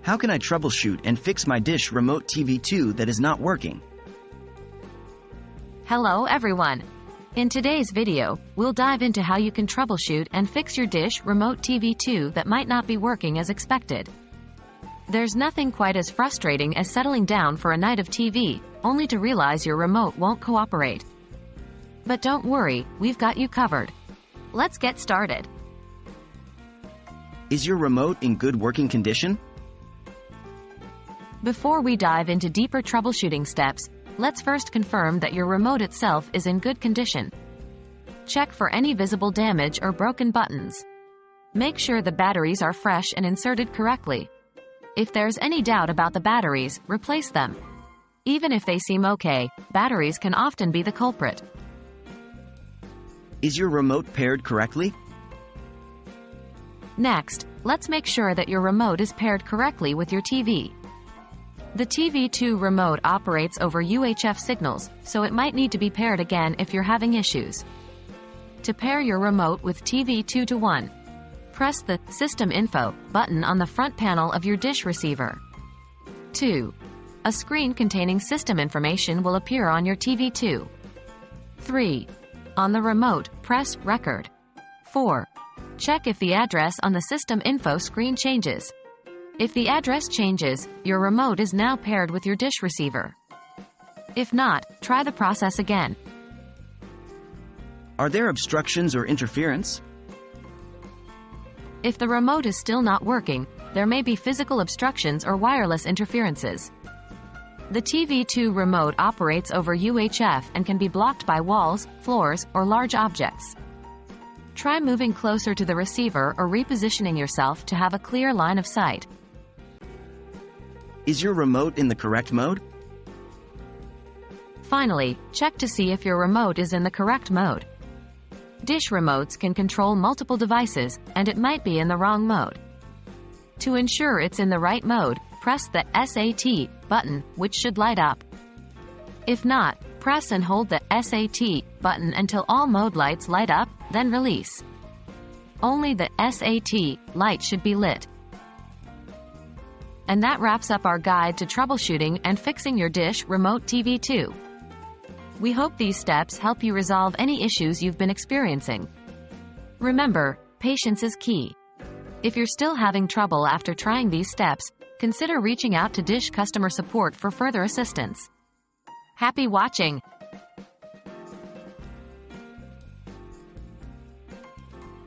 How can I troubleshoot and fix my Dish Remote TV2 that is not working? Hello everyone! In today's video, we'll dive into how you can troubleshoot and fix your Dish Remote TV2 that might not be working as expected. There's nothing quite as frustrating as settling down for a night of TV, only to realize your remote won't cooperate. But don't worry, we've got you covered. Let's get started. Is your remote in good working condition? Before we dive into deeper troubleshooting steps, let's first confirm that your remote itself is in good condition. Check for any visible damage or broken buttons. Make sure the batteries are fresh and inserted correctly. If there's any doubt about the batteries, replace them. Even if they seem okay, batteries can often be the culprit. Is your remote paired correctly? Next, let's make sure that your remote is paired correctly with your TV. The TV2 remote operates over UHF signals, so it might need to be paired again if you're having issues. To pair your remote with TV2 to 1, press the System Info button on the front panel of your dish receiver. 2. A screen containing system information will appear on your TV2. 3. On the remote, press Record. 4. Check if the address on the System Info screen changes. If the address changes, your remote is now paired with your dish receiver. If not, try the process again. Are there obstructions or interference? If the remote is still not working, there may be physical obstructions or wireless interferences. The TV2 remote operates over UHF and can be blocked by walls, floors, or large objects. Try moving closer to the receiver or repositioning yourself to have a clear line of sight. Is your remote in the correct mode? Finally, check to see if your remote is in the correct mode. Dish remotes can control multiple devices, and it might be in the wrong mode. To ensure it's in the right mode, press the SAT button, which should light up. If not, press and hold the SAT button until all mode lights light up, then release. Only the SAT light should be lit. And that wraps up our guide to troubleshooting and fixing your Dish Remote TV2. We hope these steps help you resolve any issues you've been experiencing. Remember, patience is key. If you're still having trouble after trying these steps, consider reaching out to Dish customer support for further assistance. Happy watching!